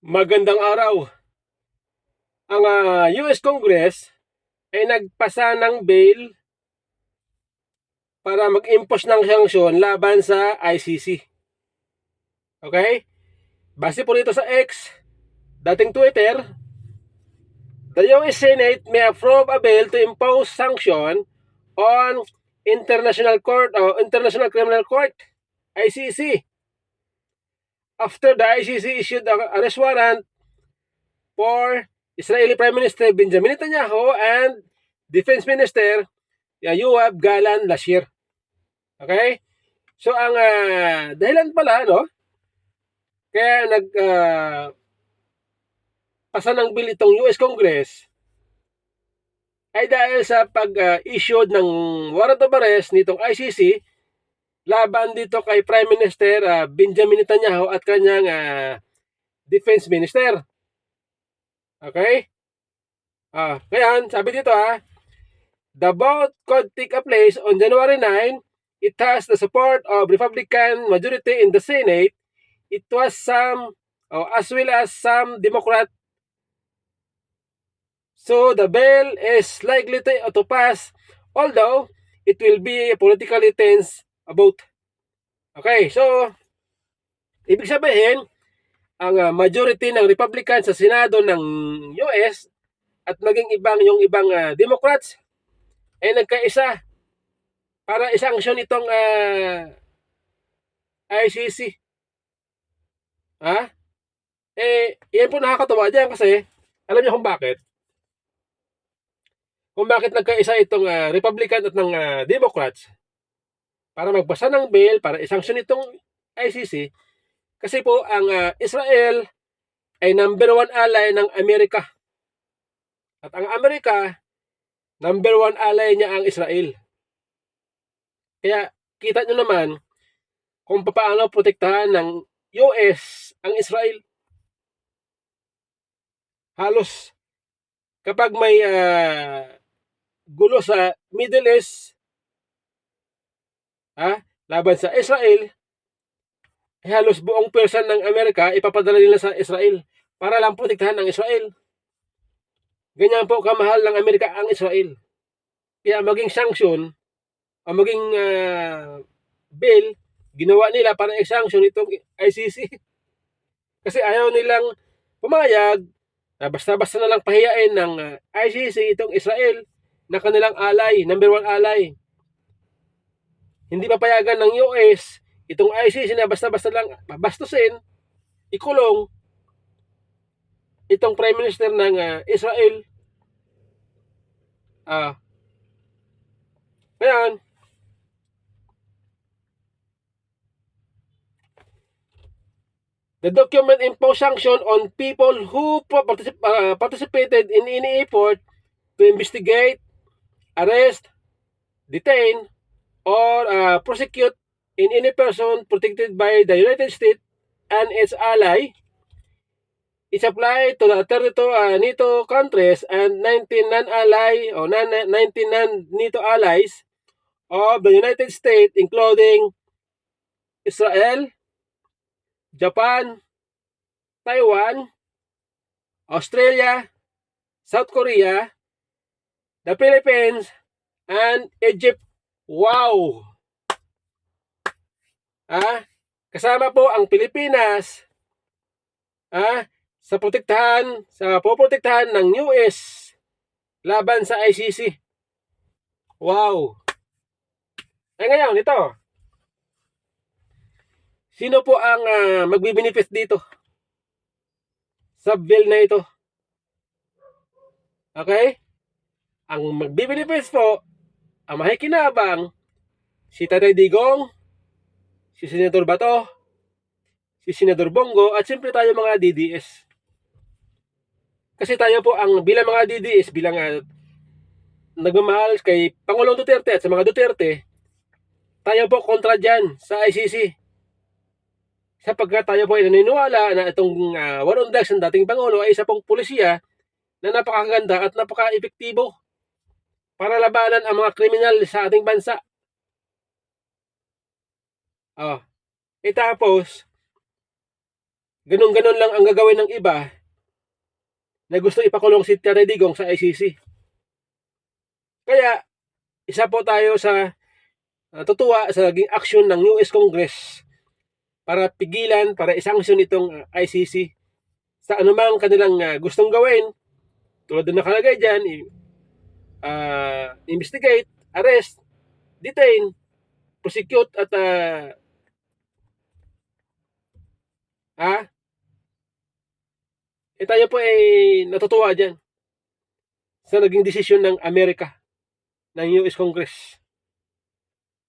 Magandang araw. Ang US Congress ay nagpasa ng bail para mag-impose ng sanksyon laban sa ICC. Okay? Base po dito sa X, dating Twitter, the US Senate may approve a bill to impose sanction on International Criminal Court, ICC, after the ICC issued an arrest warrant for Israeli Prime Minister Benjamin Netanyahu and Defense Minister Yoav Gallant last year. Okay? So ang dahilan pala kaya pasa ng bill itong US Congress ay dahil sa pag-issue ng warrant of arrest nitong ICC laban dito kay Prime Minister Benjamin Netanyahu at kanyang Defense Minister. Okay? Kaya sabi dito the vote could take place on January 9. It has the support of Republican majority in the Senate. It was as well as some Democrat. So the bill is likely to pass, although it will be politically tense vote. Okay, so ibig sabihin, ang majority ng Republican sa Senado ng US at maging yung ibang Democrats ay nagkaisa para isanksyon itong ICC. Yan po nakakatawa dyan kasi alam niyo kung bakit? Kung bakit nagkaisa itong Republican at ng Democrats para magbasa ng bill para isanksyon itong ICC kasi po ang Israel ay number 1 ally ng Amerika. At ang Amerika, number 1 ally niya ang Israel. Kaya kita nyo naman kung paano protektahan ng US ang Israel. Halos kapag may gulo sa Middle East laban sa Israel, halos buong person ng Amerika ipapadala nila sa Israel para lang protektahan ang Israel. Ganyan po kamahal ng Amerika ang Israel. Kaya maging sanction o maging bill, ginawa nila para i-sanction itong ICC. Kasi ayaw nilang pumayag na basta-basta na lang pahiyain ng ICC itong Israel na kanilang ally, number 1 ally. Hindi papayagan ng US itong ICC na basta-basta lang babastusin, ikulong itong Prime Minister ng Israel. Ngayon, the document impose sanction on people who participated in any effort to investigate, arrest, detain, or prosecute in any person protected by the United States and its ally. It's applied to the 32 NATO countries and 19 non-ally or 19 non-NATO allies of the United States, including Israel, Japan, Taiwan, Australia, South Korea, the Philippines, and Egypt. Wow! Kasama po ang Pilipinas sa poprotektahan ng US laban sa ICC. Wow! Ngayon, ito. Sino po ang magbe-benefit dito sa bill na ito? Okay? Ang magbe-benefit po, ang makikinabang, si Tatay Digong, si Senador Bato, si Senador Bongo, at siyempre tayo mga DDS. Kasi tayo po bilang mga DDS, bilang nagmamahal kay Pangulong Duterte at sa mga Duterte, tayo po kontra dyan sa ICC. Sapagkat tayo po ay naniniwala na itong war on drugs ng dating Pangulo ay isa pong pulisya na napakaganda at napaka-epektibo para labanan ang mga kriminal sa ating bansa. Tapos, ganun-ganun lang ang gagawin ng iba na gusto ipakulong si Tatay Digong sa ICC. Kaya, isa po tayo sa tutuwa sa naging aksyon ng US Congress para pigilan, para isanksyon itong ICC sa anumang kanilang gustong gawin. Tulad na nakalagay dyan, investigate, arrest, detain, prosecute at tayo po ay natutuwa dyan sa naging desisyon ng Amerika, ng US Congress.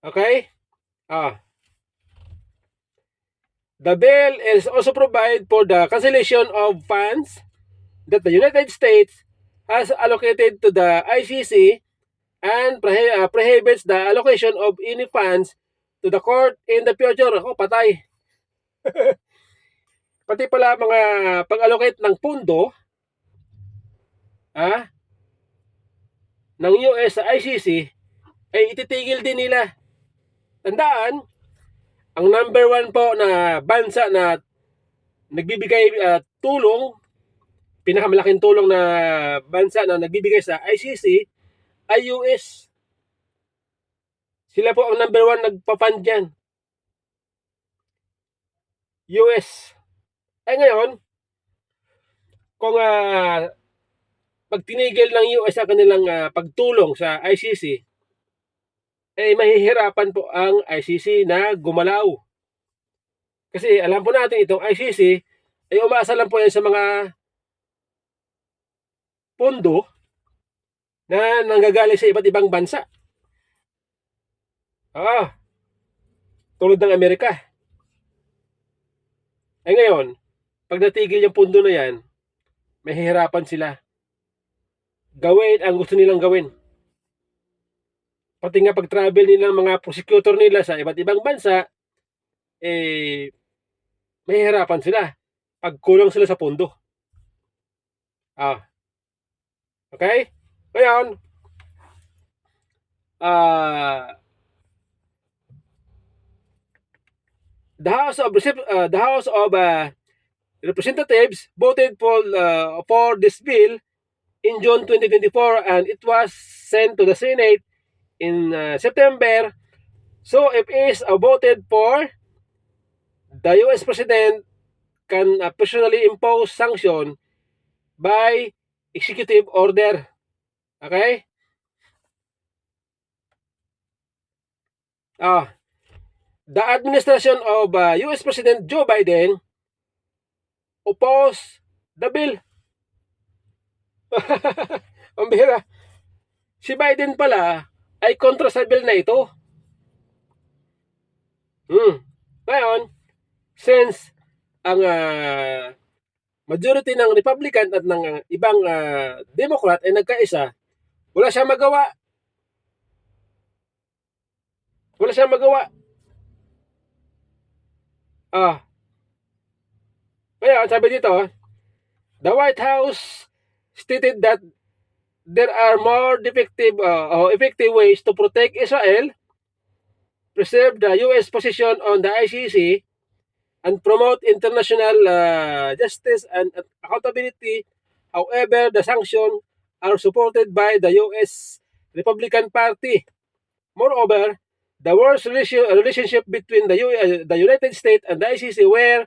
Okay? The bill is also provide for the cancellation of funds that the United States has allocated to the ICC and prohibits the allocation of any funds to the court in the future. Ako, patay. Pati pala mga pag-allocate ng pundo ng US sa ICC ay ititigil din nila. Tandaan, ang number 1 po na bansa na nagbibigay tulong, pinakamalaking tulong na bansa na nagbibigay sa ICC ay US. Sila po ang number 1 nagpa-fund dyan. US. Ay ngayon, kung pag tinigil ng US sa kanilang pagtulong sa ICC, ay mahihirapan po ang ICC na gumalaw. Kasi alam po natin itong ICC ay umaasa lang po yan sa mga pondo na nanggagaling sa iba't ibang bansa. Tulad ng Amerika. Ay ngayon, pag natigil yung pondo na yan, mahihirapan sila gawin ang gusto nilang gawin. Pati nga pag-travel nilang mga prosecutor nila sa iba't ibang bansa, mahihirapan sila pag kulang sila sa pondo. Okay? Ngayon, the House of Representatives voted for this bill in June 2024 and it was sent to the Senate in September. So if it is voted for, the US President can personally impose sanction by executive order. Okay? The administration of US President Joe Biden opposed the bill. Ang bihira. Si Biden pala ay kontra sa bill na ito. Ngayon, since ang majority ng Republican at ng ibang Democrat ay nagkaisa, wala siyang magawa. Kaya sabi dito, the White House stated that there are more effective ways to protect Israel, preserve the US position on the ICC, and promote international justice and accountability. However, the sanctions are supported by the US Republican Party. Moreover, the worst relationship between the United States and the ICC were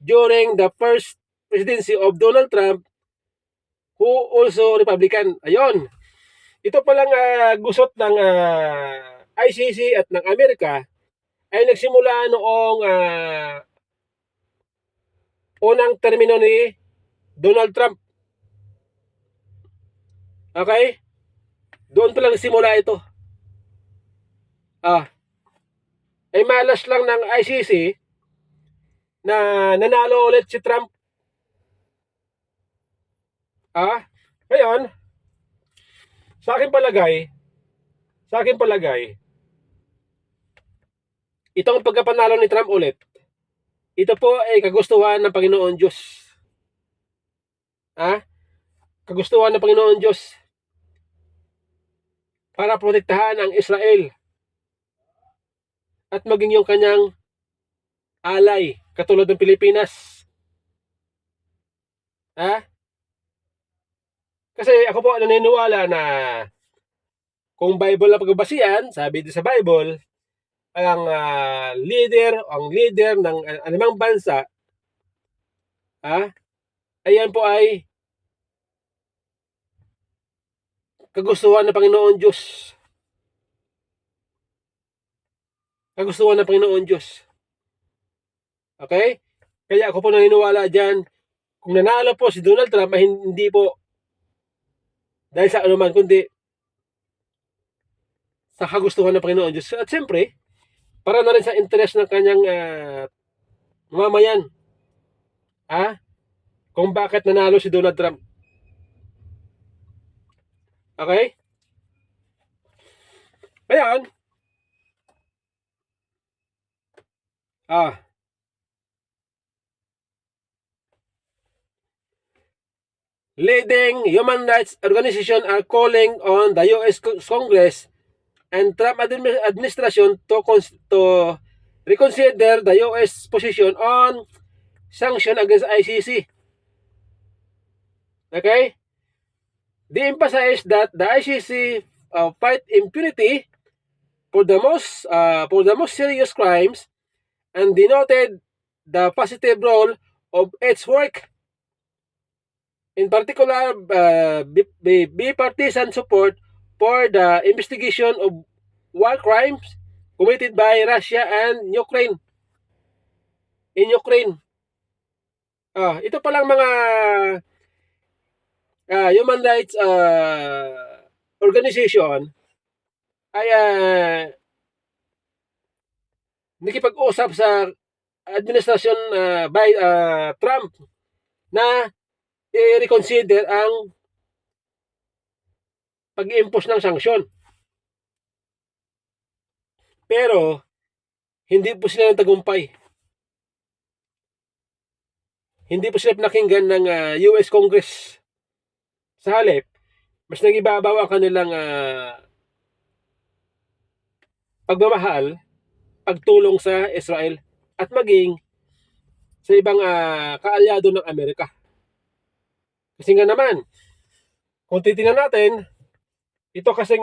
during the first presidency of Donald Trump, who also Republican. Ayon. Ito palang gusot ng ICC at ng Amerika ay nagsimula noong unang termino ni Donald Trump. Okay? Doon pa lang simula ito. Ay malas lang ng ICC na nanalo ulit si Trump. Ngayon, sa akin palagay, itong pagkapanalo ni Trump ulit, ito po ay kagustuhan ng Panginoon Diyos. Kagustuhan ng Panginoon Diyos para protektahan ang Israel at maging yung kanyang alay, katulad ng Pilipinas. Ha? Kasi ako po naniniwala na kung Bible na pagbabasihan, sabi din sa Bible, ang leader ng anumang bansa, ayan po ay kagustuhan ng Panginoon Diyos. Kagustuhan ng Panginoon Diyos. Okay? Kaya ako po naniniwala dyan, kung nanalo po si Donald Trump, ay hindi po dahil sa anuman, kundi sa kagustuhan ng Panginoon Diyos. At siyempre, para na rin sa interest ng kanyang mamayan. Kung bakit nanalo si Donald Trump. Okay? Ayan. Leading human rights organizations are calling on the U.S. Congress and Trump administration to reconsider the U.S. position on sanction against ICC. Okay? They emphasize that the ICC fight impunity for the most serious crimes and denoted the positive role of its work. In particular, bipartisan support for the investigation of war crimes committed by Russia and Ukraine. In Ukraine. Ito palang mga human rights organization ay nakipag-usap sa administrasyon by Trump na i-reconsider ang pag-i-impose ng sanksyon. Pero hindi po sila nagtagumpay. Hindi po sila pinakinggan ng US Congress. Sa halip, mas nagibabaw ang kanilang pagmamahal, pagtulong sa Israel at maging sa ibang kaalyado ng Amerika. Kasi nga naman, kung titingnan natin, ito kasing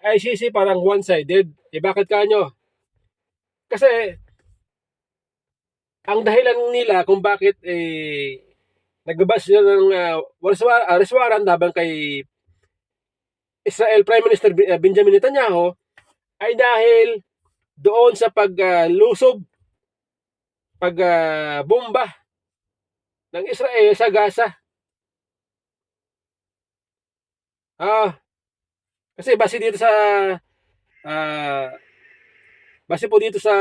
ICC parang one-sided. Bakit kanyo? Kasi ang dahilan nila kung bakit nagbabas sila ng reswaran laban kay Israel Prime Minister Benjamin Netanyahu ay dahil doon sa paglusob, pagbomba ng Israel sa Gaza. Kasi base po dito sa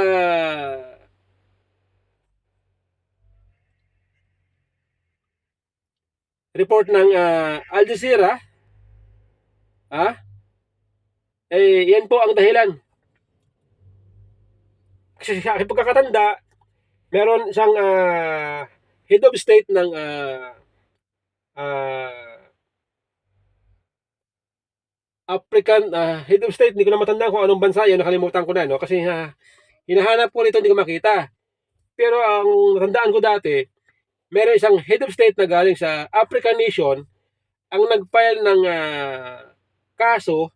report ng Al Jazeera, yan po ang dahilan. Kasi sa aking pagkakatanda, meron isang head of state ng African head of state, hindi ko na matanda kung anong bansa yan, nakalimutan ko na, no? Kasi hinahanap ko nito, hindi ko makita. Pero ang natandaan ko dati, meron isang head of state na galing sa African nation ang nag-file ng kaso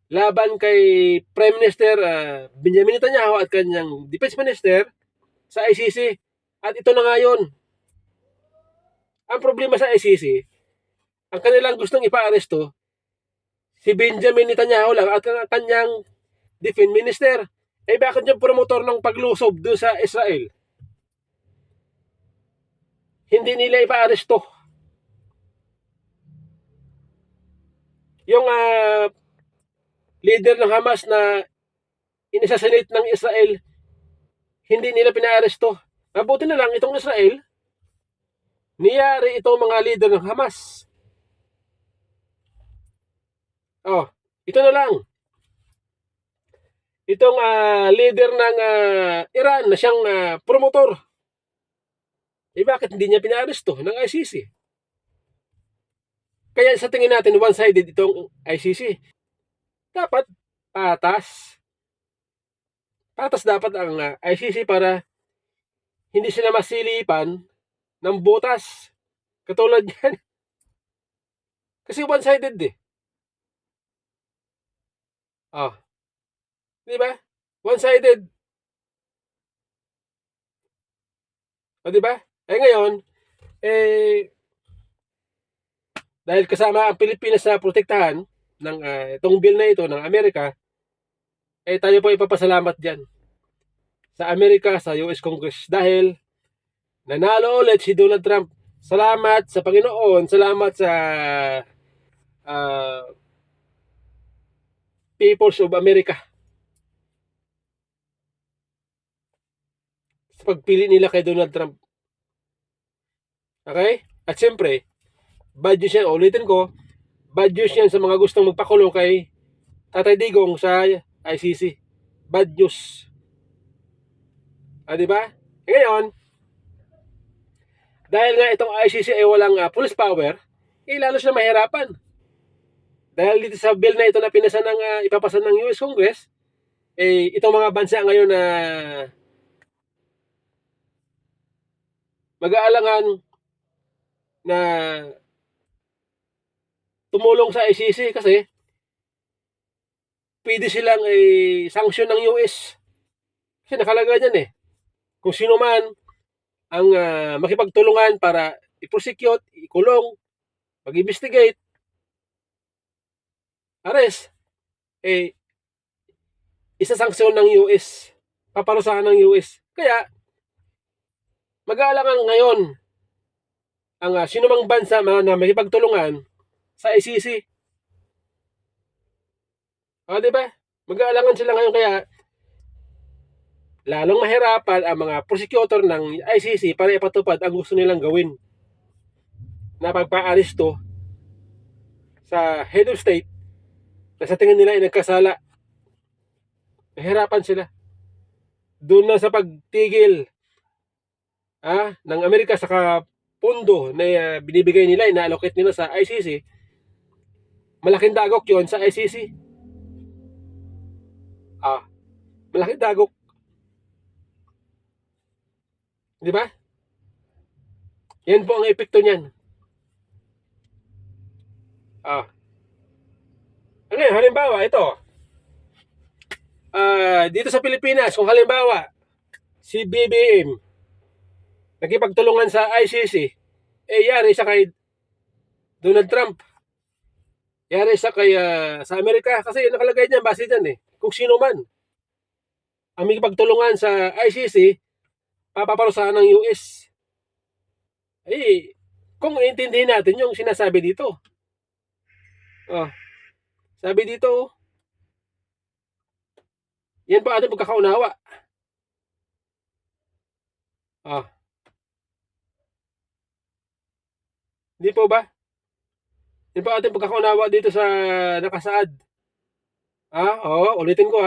laban kay Prime Minister Benjamin Netanyahu at kanyang Defense Minister sa ICC. At ito na nga yun. Ang problema sa ICC, ang kanilang gustong ipa-aresto, si Benjamin Netanyahu lang at kanyang Defense Minister. Bakit yung promotor ng paglusob doon sa Israel? Hindi nila ipa-aresto. Yung leader ng Hamas na inassassinate ng Israel, hindi nila pina-aresto. Mabuti na lang itong Israel, niyari itong mga leader ng Hamas. Ito na lang. Itong leader ng Iran na siyang promotor. Bakit hindi niya pina-aresto ng ICC? Kaya sa tingin natin, one-sided itong ICC. Dapat patas. Patas dapat ang ICC para hindi sila masilipan ng butas. Katulad yan. Kasi one-sided eh. Ah, di ba? One-sided. O, di ba? Eh ngayon, eh, dahil kasama ang Pilipinas sa protektahan ng itong bill na ito ng Amerika, eh tayo po ipapasalamat dyan sa Amerika, sa US Congress dahil nanalo ulit si Donald Trump. Salamat sa Panginoon, salamat sa uh, Peoples of America sa pagpili nila kay Donald Trump. Okay? At siyempre, bad news yan, ulitin ko, bad news yan sa mga gustong magpakulong kay Tatay Digong sa ICC. Bad news. Diba? Ngayon, dahil nga itong ICC ay walang police power, lalo siya mahirapan. Dahil dito sa bill na ito na pinasa ng ipapasa ng US Congress, itong mga bansa ngayon na mag-aalangan na tumulong sa ICC kasi pwede silang sanction ng US. Kasi nakalagay dyan kung sino man ang makipagtulungan para i-prosecute, ikulong, mag-investigate, arrest, isa-sanksyon ng US, paparusahan ng US. Kaya, mag-aalangan ngayon ang sino mang bansa na makipagtulungan sa ICC. Diba? Mag-aalangan sila ngayon kaya lalong mahirapan ang mga prosecutor ng ICC para ipatupad ang gusto nilang gawin na pagpa-aresto sa head of state na sa tingin nila ay nagkasala. Mahirapan sila. Doon na sa pagtigil ng Amerika sa pundo na binibigay nila, ina-allocate nila sa ICC, malaking dagok yon sa ICC. Malaking dagok. Di ba? Yan po ang epekto niyan. Ngayon, halimbawa, ito. Dito sa Pilipinas, kung halimbawa, si BBM nakipagtulungan sa ICC, yari sa kay Donald Trump. Yari sa kay sa Amerika kasi nakalagay diyan base diyan kung sino man ang makipagtulungan sa ICC, papaparusahan ng US. Kung intindihin natin yung sinasabi dito. Sabi dito, yan po ating pagkakaunawa. Hindi po ba? Yan po ating pagkakaunawa dito sa nakasaad. Ulitin ko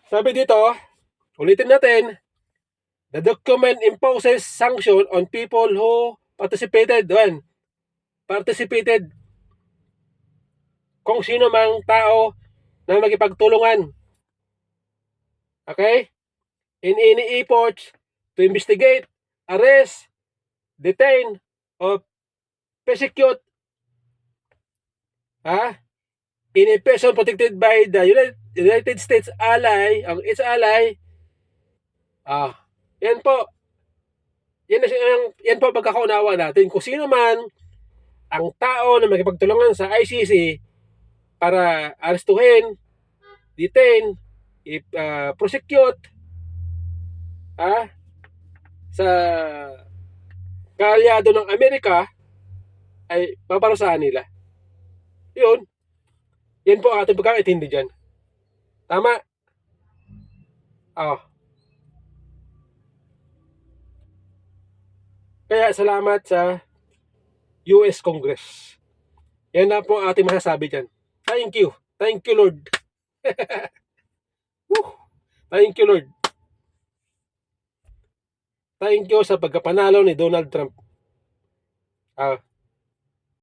Sabi dito, ulitin natin, the document imposes sanction on people who participated. Kung sino mang tao na magipagtulungan. Okay? In any efforts to investigate, arrest, detain, or persecute in a person protected by the United States ally, ang its ally. Yan po. Yan po pagkakaunawa natin. Kung sino man ang tao na makipagtulungan sa ICC para arestuhin, detain, prosecute sa kaalyado ng Amerika, ay paparusahan nila. Yun. Yan po ang ating pagkakaintindi dyan. Tama? Kaya salamat sa US Congress. Yan na po ang ating masasabi dyan. Thank you. Thank you, Lord. Thank you, Lord. Thank you sa pagkapanalo ni Donald Trump.